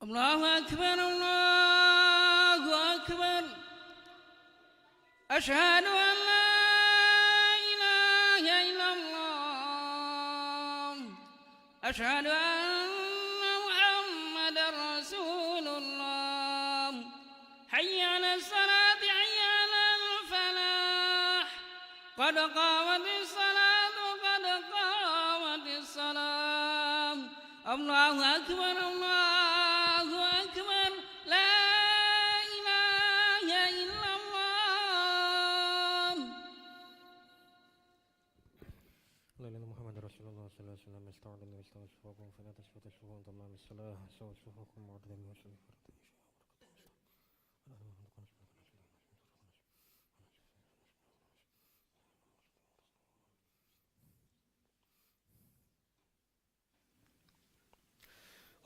الله أكبر الله أكبر أشهد أن لا إله إلا الله أشهد أن محمدا رسول الله حي على الصلاة حي على الفلاح قد قامت الصلاة قد قامت الصلاة الله أكبر الله أكبر لا إله إلا الله. لأن محمد رسول الله صلى الله عليه وسلم استعد النبي صلى الله عليه وسلم فلا تشفت الشفوع تمام الصلاة سوى الشفوع معظم وسلم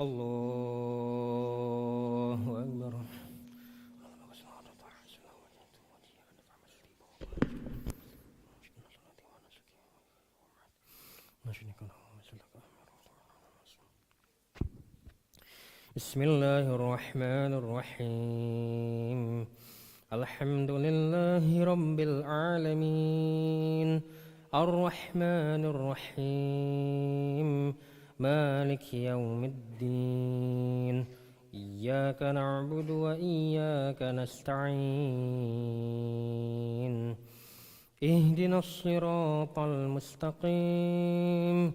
الله أكبر. بسم الله الرحمن الرحيم الحمد لله رب العالمين الرحمن الرحيم مالك يوم الدين إياك نعبد وإياك نستعين اهدنا الصراط المستقيم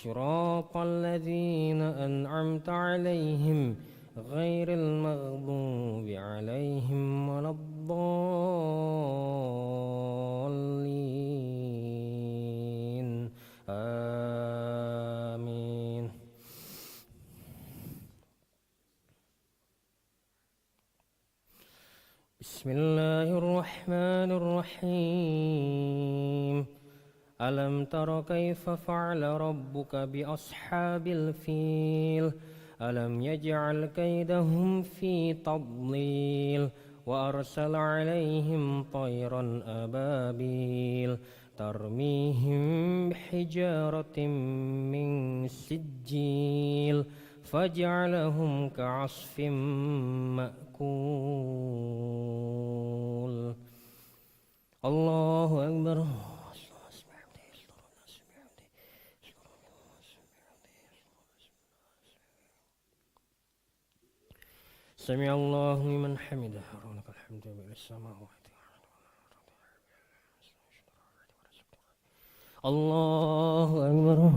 صراط الذين أنعمت عليهم غير المغضوب عليهم ولا الضالين آمين. بسم الله الرحمن الرحيم ألم تر كيف فعل ربك بأصحاب الفيل ألم يجعل كيدهم في تضليل وأرسل عليهم طيرا أبابيل ترميهم بحجارة من سجيل فجعلهم كعصف مأكول. الله أكبر. سمع الله لمن حمده ولك الحمد ملء السماوات الله أكبر.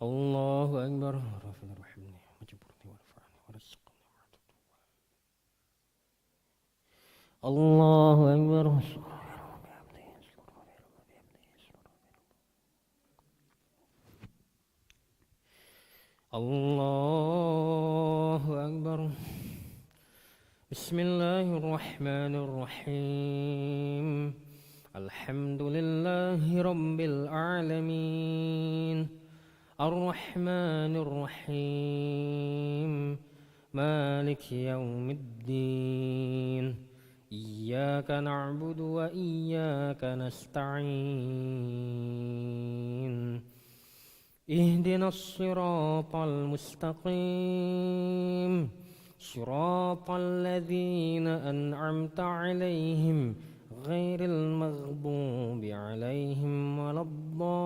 الله أكبر. رافع رحمني وجبرني ورفعني ورزقني الله أكبر. الله أكبر. بسم الله الرحمن الرحيم الحمد لله رب العالمين الرحمن الرحيم مالك يوم الدين إياك نعبد وإياك نستعين اهدنا الصراط المستقيم صراط الذين أنعمت عليهم غير المغضوب عليهم ولا الضالين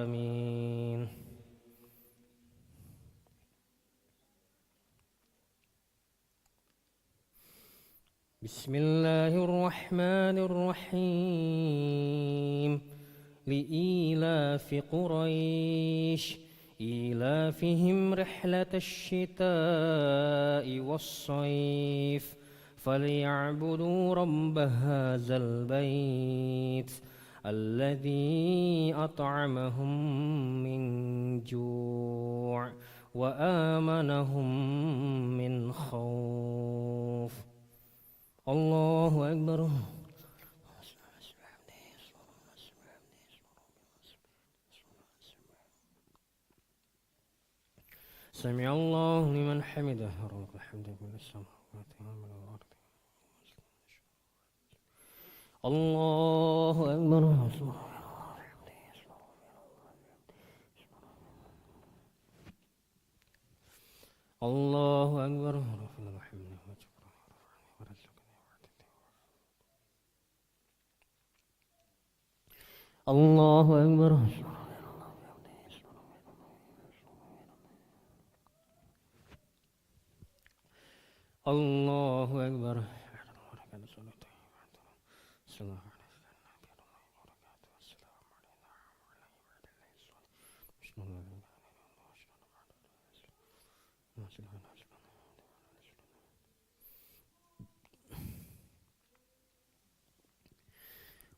آمين. بسم الله الرحمن الرحيم لإيلاف قريش إيلافهم رحلة الشتاء والصيف فليعبدوا رب هذا البيت الذي أطعمهم من جوع وآمنهم من خوف. الله أكبر. سمع الله لمن حمده ولك الحمد ملء السماوات وملء الأرض الله أكبر. الله أكبر. الله أكبر. الله أكبر.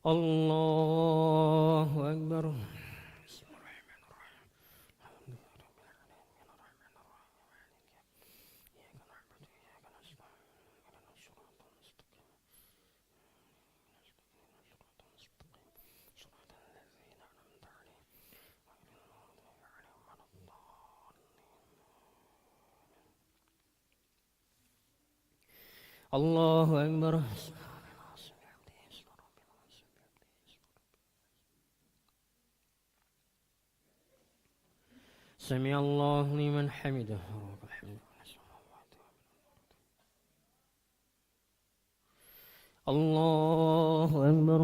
الله أكبر. الله أكبر. سمع الله لمن حمده. الله أكبر.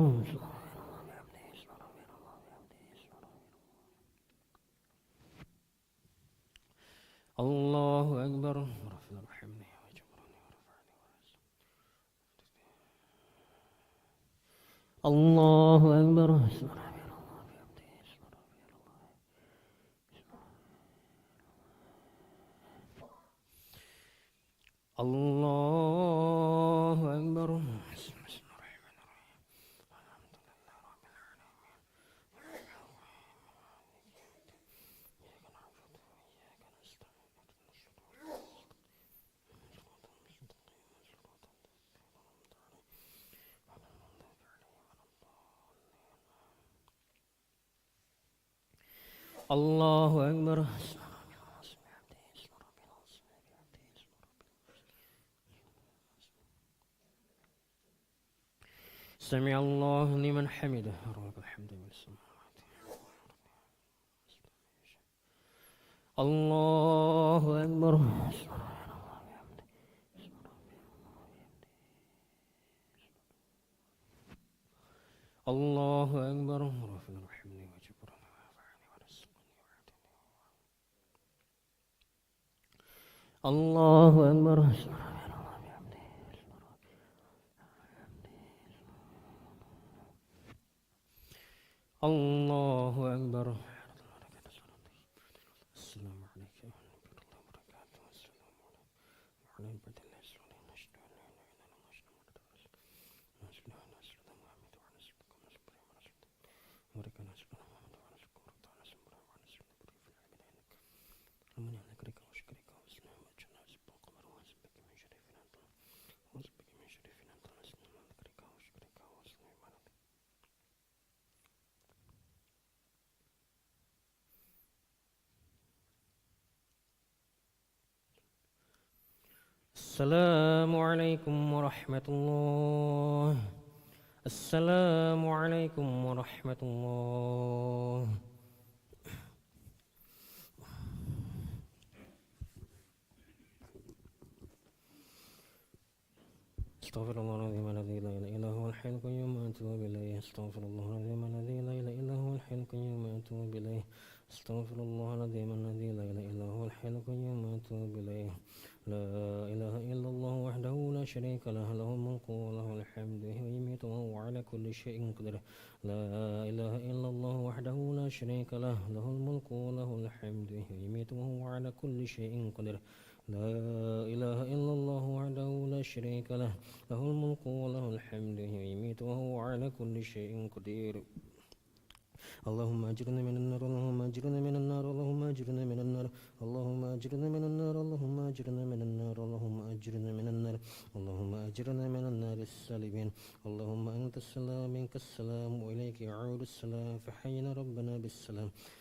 الله أكبر. الله أكبر. الله أكبر. الله أكبر. سمع الله لمن حمده. الله أكبر. الله أكبر. الله أكبر. الله أكبر. السلام عليكم ورحمة الله وبركاته. السلام عليكم ورحمة الله السلام عليكم ورحمة الله. السلام عليكم ورحمة الله. استغفر الله العظيم الذي لا إله إلا هو الحي القيوم وأتوب إليه. استغفر الله العظيم الذي لا إله إلا هو الحي القيوم وأتوب إليه. استغفر الله العظيم الذي لا إله إلا هو الحي القيوم وأتوب إليه. لا إله إلا الله وحده لا شريك له، له الملك وله الحمد يميت وهو على كل شيء قدير. لا إله إلا الله وحده لا شريك له، له الملك وله الحمد يميت وهو على كل شيء قدير. لا إله إلا الله وحده لا شريك له، له الملك وله الحمد يميت وهو على كل شيء قدير. اللهم أجرنا من النار، اللهم أجرنا من النار، اللهم أجرنا من النار، اللهم أجرنا من النار، اللهم أجرنا من النار، اللهم أجرنا من النار، اللهم أجرنا من النار السالمين. اللهم أنت السلام منك السلام وإليك يعود السلام، فحينا ربنا بالسلام.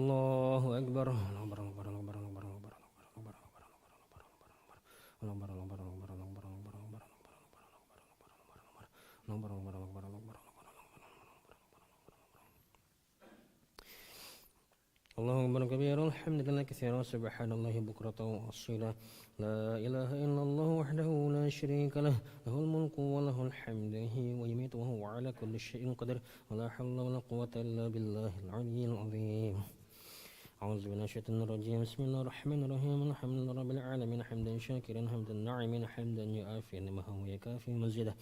الله أكبر. الله أكبر كبيرا الحمد لله كثيرا سبحان الله بكرة وأصيلا لا إله إلا الله وحده لا شريك له له الملك وله الحمد يحيي ويميت وهو على كل شيء قدير ولا حول ولا قوة إلا بالله العلي العظيم. أعوذ بالله من الشيطان الرجيم بسم الله الرحمن الرحيم الحمد لله رب العالمين حمدا شاكرا حمدا ناعما حمدا يعافي نعمه ويكافي مزيده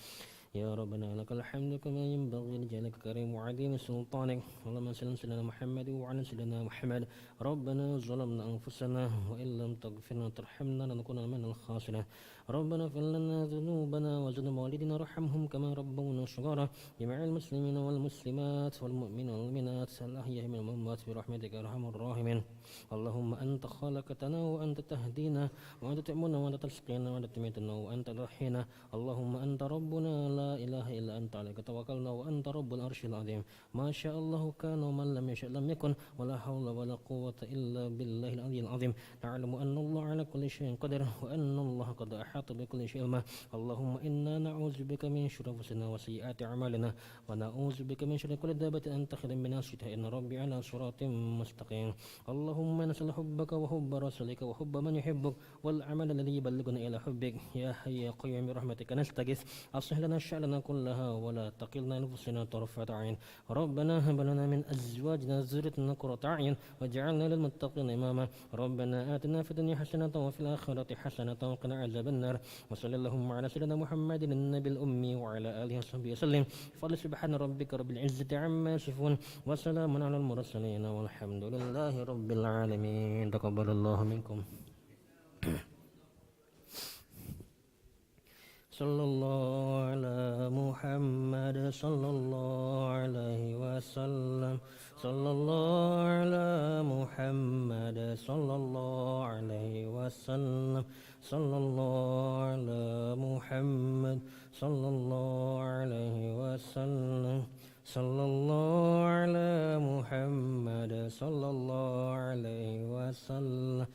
يا ربنا لك الحمد كما ينبغي لجلالك الكريم وعظيم سلطانك. اللهم صل على سيدنا محمد وعلى سيدنا محمد. ربنا ظلمنا أنفسنا وإن لم تغفر لنا وترحمنا لنكونن من الخاسرين. ربنا اغفر لنا ذنوبنا وذنوب والدينا وارحمهم كما ربونا صغارا. جميع المسلمين والمسلمات والمؤمنين والمؤمنات الأحياء من الأموات برحمتك يا أرحم الراحمين. اللهم أنت خلقتنا وأنت تهدينا وأنت تأمرنا وأنت تسقينا وأنت تميتنا وأنت تحيينا. اللهم أنت ربنا لا إله إلا أنت عليك توكلنا وأنت رب العرش العظيم. ما شاء الله كان ومن لم يشاء لم يكن ولا حول ولا قوة إلا بالله العلي العظيم. نعلم أن الله على كل شيء قدير وأن الله قد أحاط بكل شيء علما. اللهم إنا نعوذ بك من شرور أنفسنا وسيئات أعمالنا ونعوذ بك من شر كل دابة أنت خير من نفسها إن ربي على صراط مستقيم. اللهم نسأل حبك وحب رسولك وحب من يحبك والعمل الذي يبلغنا إلى حبك. يا حي يا قيوم برحمتك نستغيث أصلح لنا شأننا كلها ولا تقلنا أنفسنا طرفة عين. ربنا هب لنا من أزواجنا وذريتنا قرة أعين واجعلنا للمتقين إماما. ربنا آتنا في الدنيا حسنة وفي الآخرة حسنة وقنا عذاب النار. وصلى اللهم على سيدنا محمد النبي الأمي وعلى آله وصحبه وسلم. فضل سبحان ربك رب العزة عما يصفون وسلام على المرسلين والحمد لله رب العالمين. تقبل الله منكم. صلى الله على محمد صلى الله عليه وسلم. صلى الله على محمد صلى الله عليه وسلم. صلى الله على محمد صلى الله عليه وسلم. صلى الله على محمد صلى الله عليه وسلم.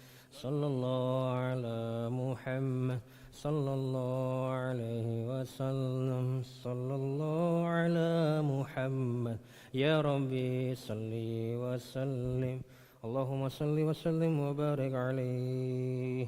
صلى الله على محمد صلى الله عليه وسلم. صلى الله على محمد يا ربي صل وسلم. اللهم صل وسلم وبارك عليه.